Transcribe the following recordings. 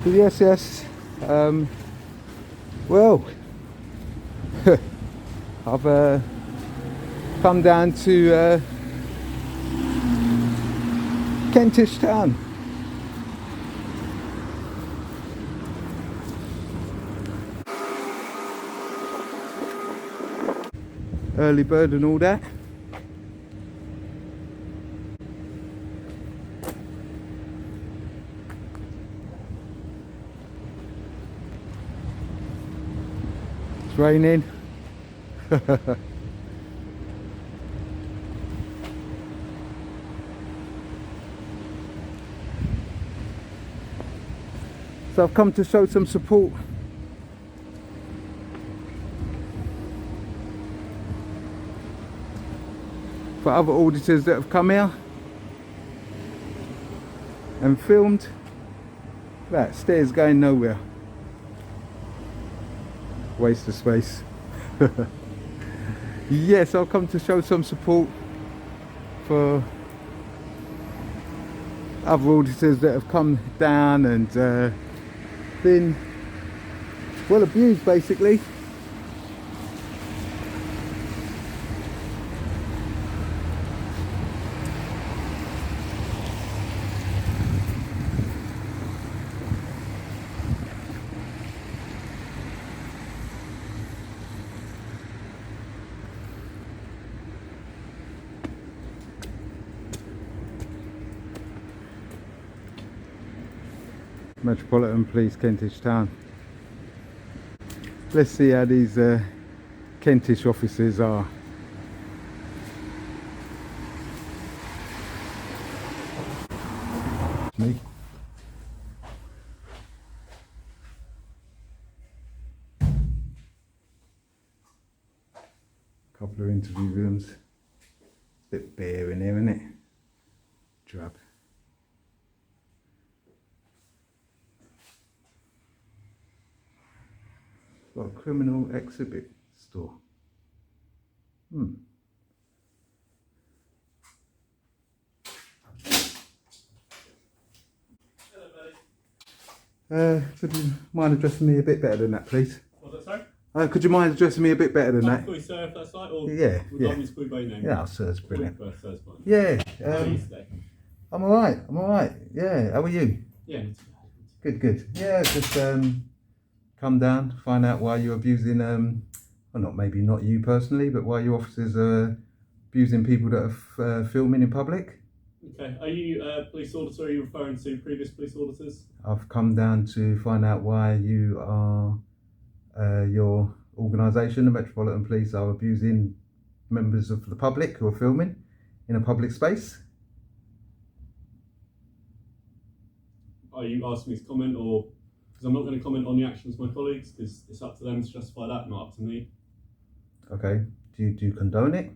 Yes, yes. Well, I've come down to Kentish Town. Early bird and all that. It's raining. So I've come to show some support for other auditors that have come here and filmed. That stairs going nowhere. Waste of space. Yes, I've come to show some support for other auditors that have come down and been well abused, basically. Metropolitan Police, Kentish Town. Let's see how these Kentish officers are. Me. Couple of interview rooms. Bit bare in here, isn't it? Drab. Got a criminal exhibit store. Could you mind addressing me a bit better than that, please? What's that, sorry? Could you mind addressing me a bit better than that? Call you sir if that's right, or Yeah, yeah. me to call you by your name? Yeah, sir's brilliant. First, sir's fine. Yeah, How are you today? I'm alright. Yeah, how are you? Yeah, not too bad. Good. Yeah, just come down, find out why you're abusing, well, maybe not you personally, but why your officers are abusing people that are filming in public. Okay, are you a police auditor, or are you referring to previous police auditors? I've come down to find out why you are, your organisation, the Metropolitan Police, are abusing members of the public who are filming in a public space. Are you asking me to comment, or because I'm not going to comment on the actions of my colleagues, because it's up to them to justify that, not up to me. Okay, do you condone it?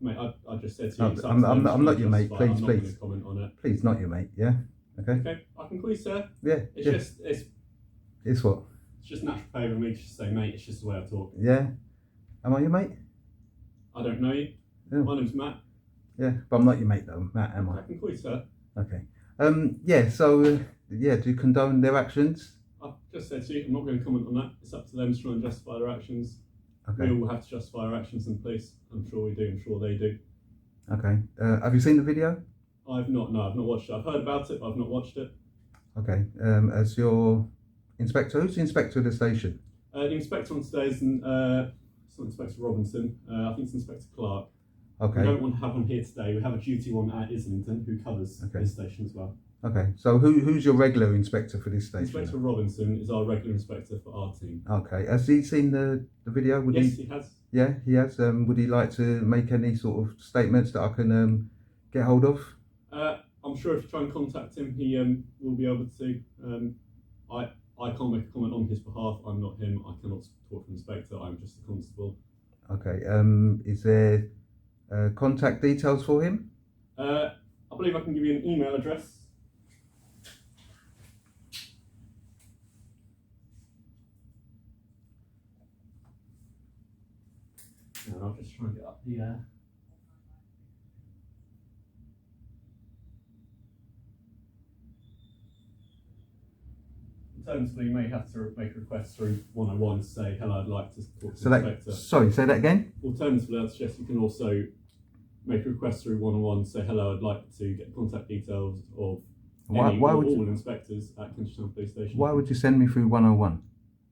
Mate, I just said to you, I'm not your mate, please. I'm not going to comment on it. Please, not your mate, yeah? Okay. Okay, I can call you sir. Yeah. It's what? It's just natural favour of me to just say mate, it's just the way I talk. Yeah. Am I your mate? I don't know you. Yeah. My name's Matt. Yeah, but I'm not your mate though, Matt, am I? I can call you sir. Okay. Yeah, so, do you condone their actions? I've just said to you, I'm not going to comment on that. It's up to them to try and justify their actions. Okay. We all have to justify our actions in police. I'm sure we do, I'm sure they do. Okay. Have you seen the video? I've not watched it. I've heard about it, but I've not watched it. Okay. As your inspector, who's the inspector of the station? The inspector on today is it's not Inspector Robinson. I think it's Inspector Clark. Okay. We don't want to have one here today. We have a duty one at Islington who covers this station as well. Okay. So who's your regular inspector for this station? Inspector Robinson is our regular inspector for our team. Okay. Has he seen the video? Yes, he has. Yeah, he has. Would he like to make any sort of statements that I can get hold of? I'm sure if you try and contact him, he will be able to. I can't make a comment on his behalf. I'm not him. I cannot talk for the inspector. I'm just a constable. Okay. Is there contact details for him? I believe I can give you an email address. And I'll just try and get up the. Alternatively, you may have to make a request through 101 to say, hello, I'd like to talk to So the that, inspector. sorry, say that again? Alternatively, I'd suggest you can also make a request through 101 to say, hello, I'd like to get contact details of any or all inspectors at Kentish Town Police Station. Why would you send me through 101?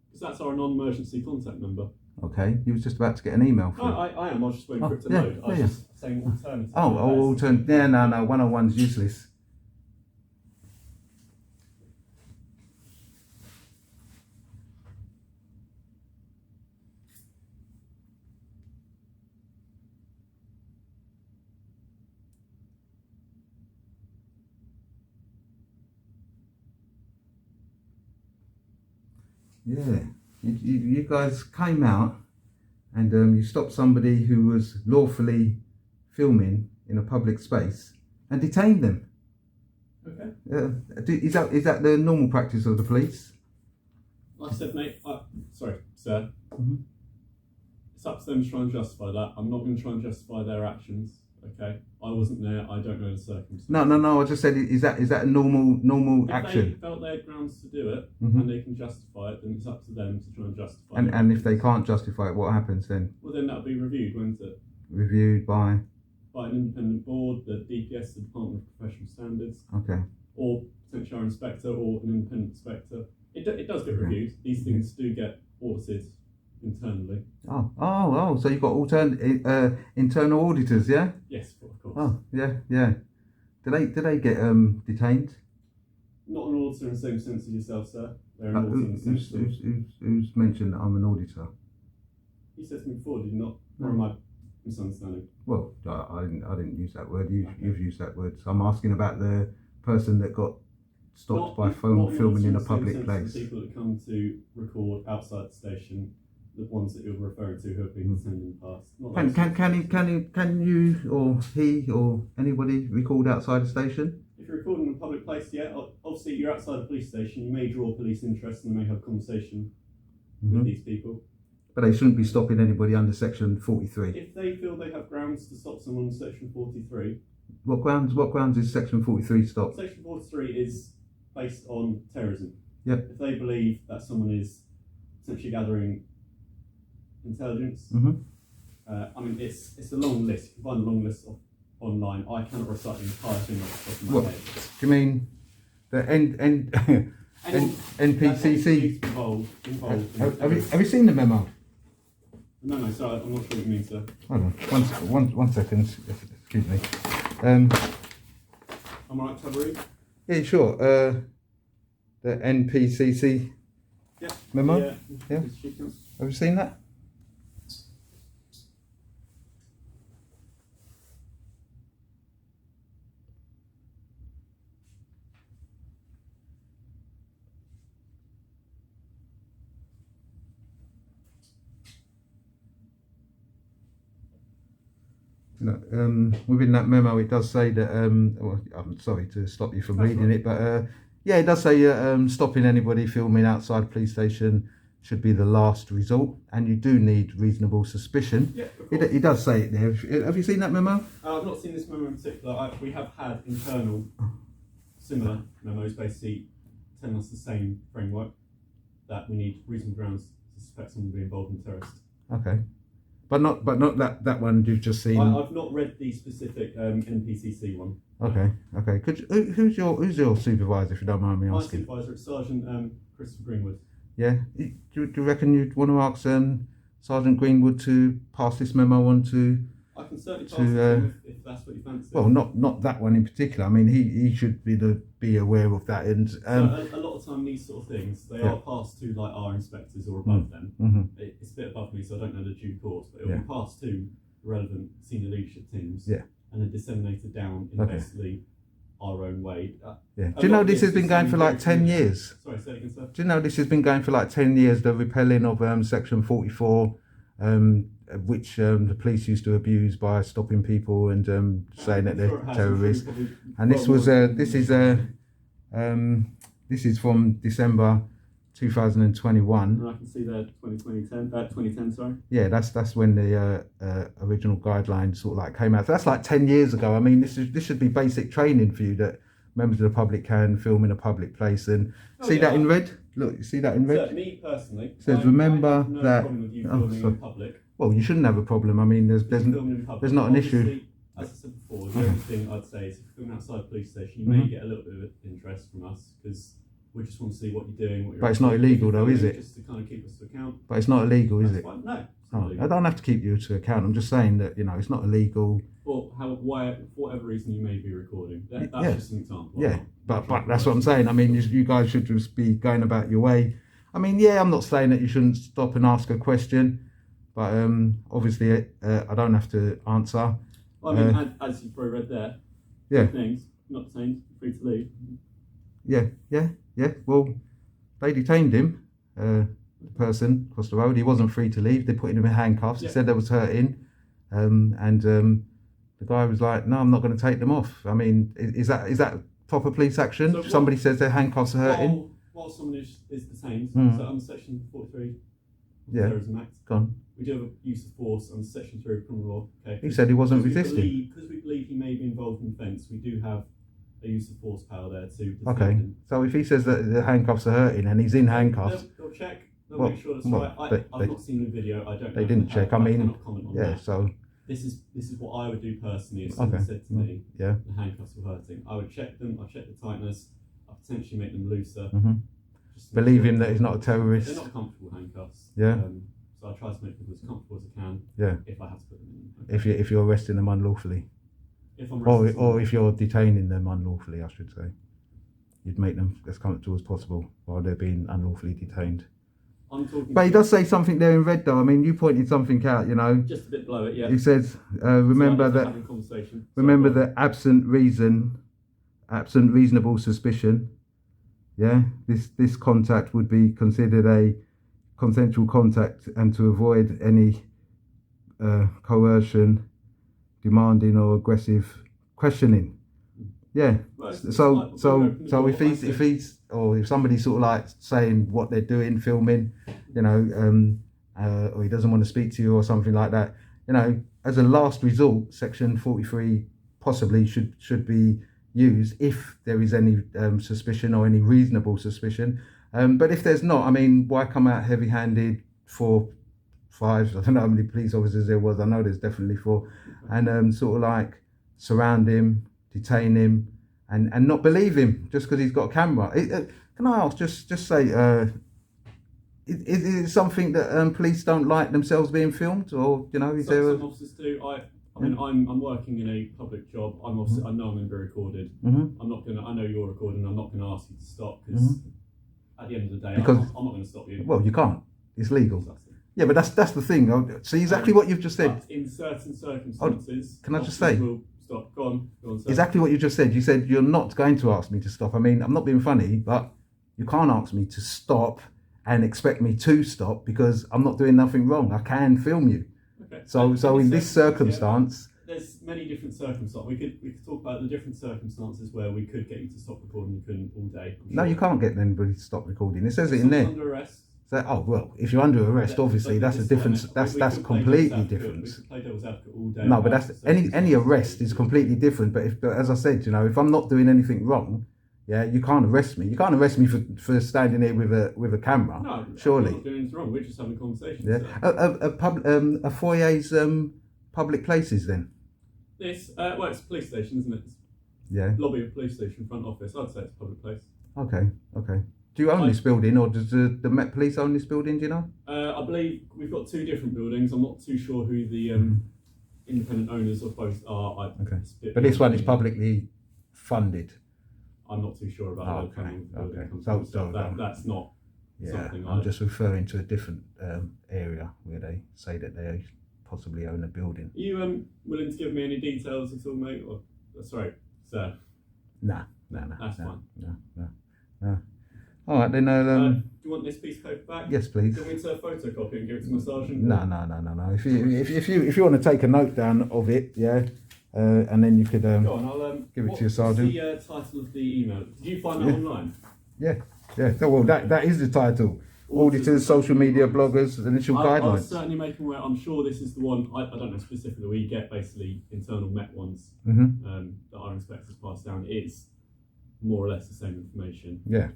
Because that's our non-emergency contact number. Okay, you was just about to get an email through. No, I am. I was just waiting for it to load. I was just saying alternative. Alternative. Yeah, no, 101's useless. Yeah, you guys came out and you stopped somebody who was lawfully filming in a public space and detained them. Okay. Is that the normal practice of the police? Like I said, mate, sorry, sir. Mm-hmm. It's up to them to try and justify that. I'm not going to try and justify their actions. Okay, I wasn't there. I don't know the circumstances. No. I just said, is that a normal action? If they felt they had grounds to do it, mm-hmm. and they can justify it, then it's up to them to try and justify it. And if they can't justify it, what happens then? Well, then that'll be reviewed, won't it? Reviewed by an independent board, the DPS, the Department of Professional Standards. Okay. Or potentially our inspector or an independent inspector. It does get reviewed. These things do get audited internally. So you've got internal auditors, yeah? Yes, of course. Oh, yeah. Do they get detained? Not an auditor in the same sense as yourself, sir. They're an auditor in the sense who's mentioned that I'm an auditor? You said to me before, did you not? Or am I misunderstanding? Well, I didn't use that word. You've used that word. So I'm asking about the person that got stopped by filming in a public place. The people that come to record outside the station, the ones that you're referring to who have been detained in the past. Can you or he or anybody record outside the station? If you're recording in a public place, yeah. Obviously, you're outside a police station. You may draw police interest and they may have conversation with these people. But they shouldn't be stopping anybody under section 43. If they feel they have grounds to stop someone under section 43. What grounds is section 43 stopped? Section 43 is based on terrorism. Yep. If they believe that someone is potentially gathering intelligence, I mean, it's a long list. You can find a long list online. I cannot recite the entire thing off the top of my head. Do you mean the NPCC? Involved. Have you seen the memo? No, sorry, I'm not sure what you mean, sir. Hold on, one second. Excuse me. Am I right to have a read? Yeah, sure. The NPCC memo? Yeah. Have you seen that? Within that memo, it does say that. Well, I'm sorry to stop you from reading it, but it does say stopping anybody filming outside a police station should be the last resort, and you do need reasonable suspicion. Yeah, it does say it there. Have you seen that memo? I've not seen this memo in particular. We have had internal similar memos, basically telling us the same framework, that we need reasonable grounds to suspect someone to be involved in terrorist. Okay. But not that one you've just seen. I've not read the specific NPCC one. Okay. Who's your supervisor, if you don't mind me asking? My supervisor is Sergeant Christopher Greenwood. Yeah. Do you reckon you'd want to ask Sergeant Greenwood to pass this memo on to? I can certainly pass it to him if that's what you fancy. Well, not that one in particular. I mean, he should be aware of that. And a lot of time these sort of things, they are passed to like our inspectors or above them. It's a bit above me, so I don't know the due course, but it will be passed to relevant senior leadership teams. And then disseminated down in basically our own way. Do you know this has been going for like 10 years? Sorry, say it again, sir. Do you know this has been going for like 10 years? The repelling of section 44. Which the police used to abuse by stopping people and saying that they're terrorists. And this is from December 2021. And I can see there 2010, sorry. Yeah, that's when the original guidelines sort of like came out. So that's like 10 years ago. I mean, this should be basic training for you, that members of the public can film in a public place. And that in red? Look, you see that in red? So, me personally, it says, remember I have no that. problem with you filming in public. Well, you shouldn't have a problem. I mean, there's not an issue. As I said before, the only thing I'd say is if you're filming outside the police station, you may get a little bit of interest from us because we just want to see what you're doing. What you're but it's not illegal though, is it? Just to kind of keep us to account. But it's not illegal, is it? Fine. No. I don't have to keep you to account. I'm just saying that, it's not illegal. Well, why, for whatever reason, you may be recording. That's just an example. Yeah, but that's what I'm saying. I mean, you guys should just be going about your way. I mean, I'm not saying that you shouldn't stop and ask a question, but obviously I don't have to answer. I mean, as you've probably read there, things, not detained, free to leave. Yeah. Well, they detained him, the person across the road. He wasn't free to leave. They put him in handcuffs. He said there was hurting. And the guy was like, no, I'm not going to take them off. I mean, is that proper police action? So somebody says their handcuffs are hurting? While someone is detained, so under Section 43 Terrorism Act, gone. We do have a use of force under Section 3 of criminal law. Okay? He said he wasn't resisting. Because we believe he may be involved in offence, we do have a use of force power there to detain him. So if he says that the handcuffs are hurting and he's in handcuffs... They'll check. They'll make sure that's right. I've not seen the video. I don't know. They didn't check. I cannot comment on that. So... This is what I would do personally if someone said to me the handcuffs were hurting. I would check them, I'd check the tightness, I'd potentially make them looser. Believe him that he's not a terrorist. They're not comfortable handcuffs. So I try to make them as comfortable as I can if I have to put them in. If you're arresting them unlawfully. If I'm or if you're detaining them unlawfully, I should say. You'd make them as comfortable as possible while they're being unlawfully detained. But he does say something there in red though. I mean, you pointed something out, Just a bit below it, yeah. He says, remember that absent reasonable suspicion, this contact would be considered a consensual contact, and to avoid any coercion, demanding or aggressive questioning. So if somebody's sort of like saying what they're doing, filming, or he doesn't want to speak to you or something like that, as a last resort, Section 43 possibly should be used if there is any suspicion or any reasonable suspicion. But if there's not, I mean, why come out heavy-handed? 4, 5, I don't know how many police officers there was. I know there's definitely 4, and sort of like surround him, detain him, and not believe him just because he's got a camera. Can I ask, just say, is it something that police don't like themselves being filmed, or is there? Some officers do. I mean, I'm working in a public job. I know I'm going to be recorded. I know you're recording. I'm not going to ask you to stop because at the end of the day, I'm not going to stop you. Well, you can't. It's legal. Exactly. Yeah, but that's the thing. See exactly what you've just said. In certain circumstances, can I just say? Stop. Go on, sir. Exactly what you just said. You said you're not going to ask me to stop. I mean, I'm not being funny, but you can't ask me to stop and expect me to stop because I'm not doing nothing wrong. I can film you. Okay. So in this circumstance, there's many different circumstances. We could talk about the different circumstances where we could get you to stop recording. You couldn't all day. No, you can't get anybody to stop recording. It says it in there. Under arrest. So, well, if you're under arrest, obviously that's a difference. That's completely different. We could play devil's advocate all day. No, but that's any arrest is completely different. But as I said, if I'm not doing anything wrong, you can't arrest me. You can't arrest me for standing here with a camera. No, surely. We're not doing anything wrong. We're just having a conversation. Yeah. A foyer's public places then. It's a police station, isn't it? Yeah. Lobby of police station, front office. I'd say it's a public place. Okay. Do you own this building, or does the Met Police own this building? Do you know? I believe we've got 2 different buildings. I'm not too sure who the independent owners of both are. But this one is publicly funded. I'm not too sure about that. Okay. That's not something. I'm just referring to a different area where they say that they possibly own a building. Are you willing to give me any details at all, mate? Or sorry, sir. No. That's fine. No. All right, then. Do you want this piece of paper back? Yes, please. Do you want me to photocopy and give it to my sergeant? No. If you want to take a note down of it, and then you could go on, I'll give it to your sergeant. What's the title of the email? Did you find that online? Yeah. So, well, that is the title. Auditors, social media bloggers, initial guidelines. I'll certainly make them aware. I'm sure this is the one. I don't know specifically where you get basically internal Met ones that our inspectors pass down. It's more or less the same information. Yeah.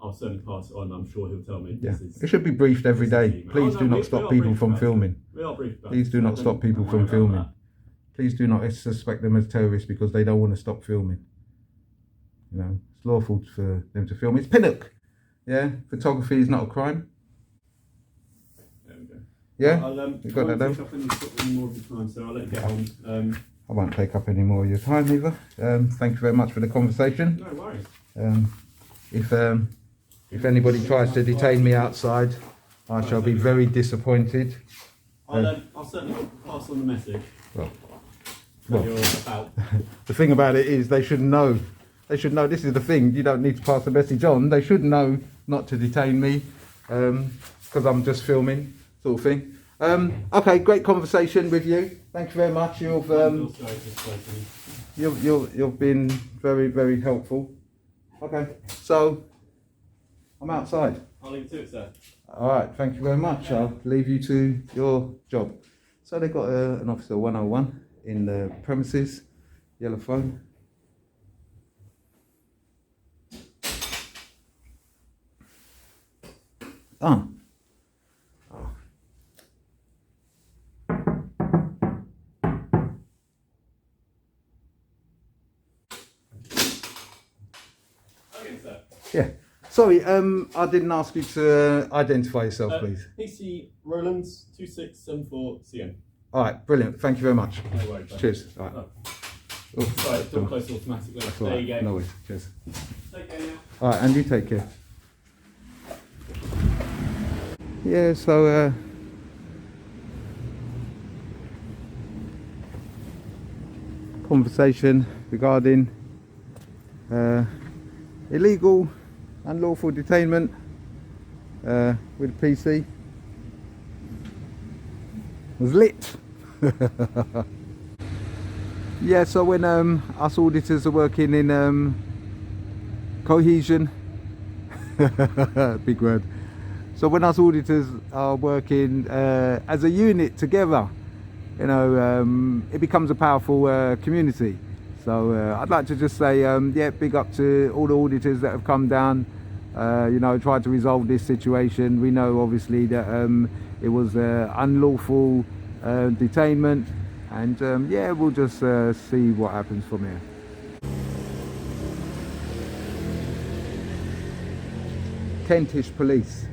I'll certainly pass it on. I'm sure he'll tell me. Yeah. It should be briefed every day. Please do not stop people from filming. We are briefed about Please do not stop people from filming. Please do not suspect them as terrorists because they don't want to stop filming. You know, it's lawful for them to film. It's Pinnock. Yeah, photography is not a crime. There we go. Yeah, you got that down. Any more of your time, so I'll let you get on. I won't take up any more of your time either. Thank you very much for the conversation. No worries. If anybody tries to detain me outside, I shall be very disappointed. I'll certainly pass on the message. Well, you're about. The thing about it is they should know. They should know. This is the thing. You don't need to pass the message on. They should know not to detain me because I'm just filming, sort of thing. Okay, great conversation with you. Thank you very much. You've been very, very helpful. Okay, so I'm outside. I'll leave it to it, sir. All right, thank you very much. I'll leave you to your job. So they've got an officer 101 in the premises, yellow phone. Oh. Okay, sir. Yeah. Sorry, I didn't ask you to identify yourself, please. PC Rolands 2674CN. All right, brilliant. Thank you very much. No worries. Cheers. All right. Oh. Sorry, door closed automatically. That's There you go. No worries. Cheers. Take care now. All right, and you take care. Yeah, so conversation regarding illegal, unlawful detainment with PC was lit. Yeah, so when us auditors are working in cohesion, big word. So when us auditors are working as a unit together, you know, it becomes a powerful community. So I'd like to just say, yeah, big up to all the auditors that have come down, you know, tried to resolve this situation. We know obviously that it was unlawful detainment, and yeah, we'll just see what happens from here. Kentish Police.